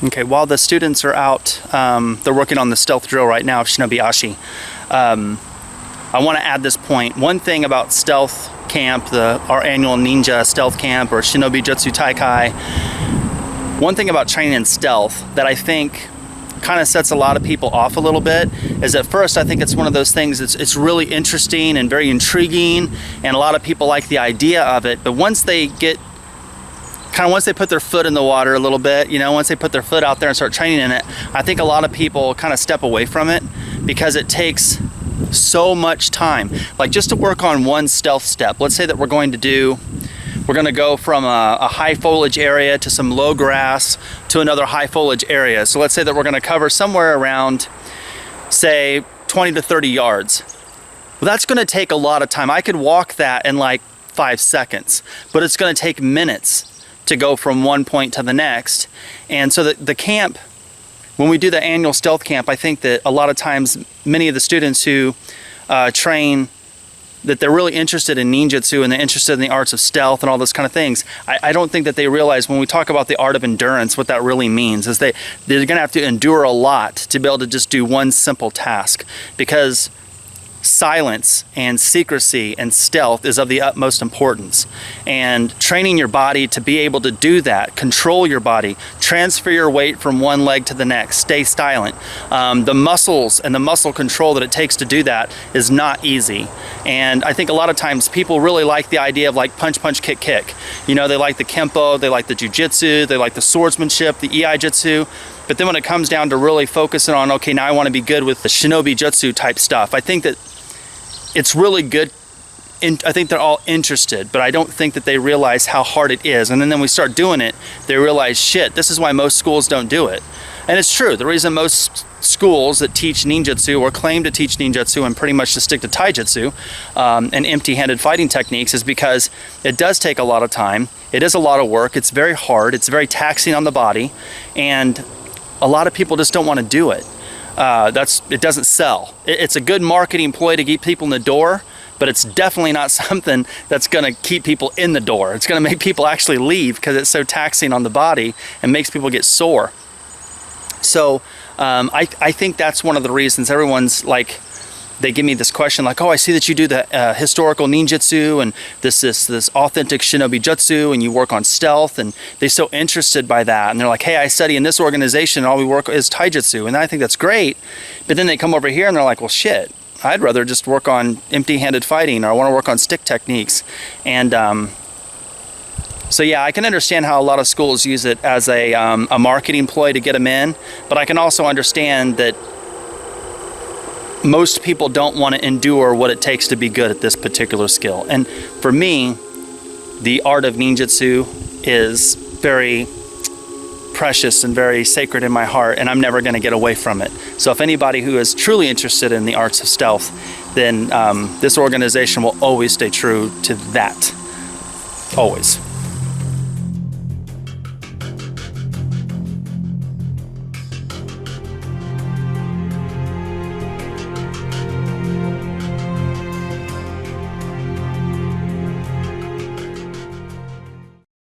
Okay, while the students are out, they're working on the stealth drill right now of Shinobijutsu. I want to add this point. One thing about stealth camp, our annual ninja stealth camp or Shinobijutsu Taikai, one thing about training in stealth that I think kind of sets a lot of people off a little bit is at first I think it's one of those things it's really interesting and very intriguing, and a lot of people like the idea of it, but once they put their foot in the water a little bit, once they put their foot out there and start training in it, I think a lot of people kind of step away from it because it takes so much time. Like just to work on one stealth step, let's say that we're going to go from a high foliage area to some low grass to another high foliage area. So let's say that we're going to cover somewhere around, say, 20 to 30 yards. Well, that's going to take a lot of time. I could walk that in like 5 seconds, but it's going to take minutes to go from one point to the next. And so the camp, when we do the annual stealth camp, I think that a lot of times many of the students who train, that they're really interested in ninjutsu and they're interested in the arts of stealth and all those kind of things. I don't think that they realize when we talk about the art of endurance, what that really means is they're gonna have to endure a lot to be able to just do one simple task, because silence and secrecy and stealth is of the utmost importance, and training your body to be able to do that, control your body, transfer your weight from one leg to the next, stay silent. The muscles and the muscle control that it takes to do that is not easy. And I think a lot of times people really like the idea of like punch, punch, kick, kick. They like the Kempo, they like the Jujutsu, they like the swordsmanship, the Iaijutsu. But then when it comes down to really focusing on, okay, now I want to be good with the Shinobijutsu type stuff, I think that it's really good. I think they're all interested, but I don't think that they realize how hard it is. And then we start doing it, they realize, shit, this is why most schools don't do it. And it's true. The reason most schools that teach ninjutsu or claim to teach ninjutsu and pretty much to stick to taijutsu and empty-handed fighting techniques is because it does take a lot of time. It is a lot of work. It's very hard. It's very taxing on the body. And a lot of people just don't want to do it. It doesn't sell. It's a good marketing ploy to keep people in the door, but it's definitely not something that's going to keep people in the door. It's going to make people actually leave because it's so taxing on the body and makes people get sore. So I think that's one of the reasons everyone's like, they give me this question like, oh, I see that you do the historical ninjutsu and this authentic Shinobijutsu and you work on stealth, and they're so interested by that. And they're like, hey, I study in this organization and all we work is Taijutsu. And I think that's great. But then they come over here and they're like, well, shit, I'd rather just work on empty-handed fighting, or I want to work on stick techniques. And so yeah, I can understand how a lot of schools use it as a marketing ploy to get them in, but I can also understand that most people don't want to endure what it takes to be good at this particular skill. And for me, the art of ninjutsu is very precious and very sacred in my heart, and I'm never going to get away from it. So if anybody who is truly interested in the arts of stealth, then this organization will always stay true to that. Always.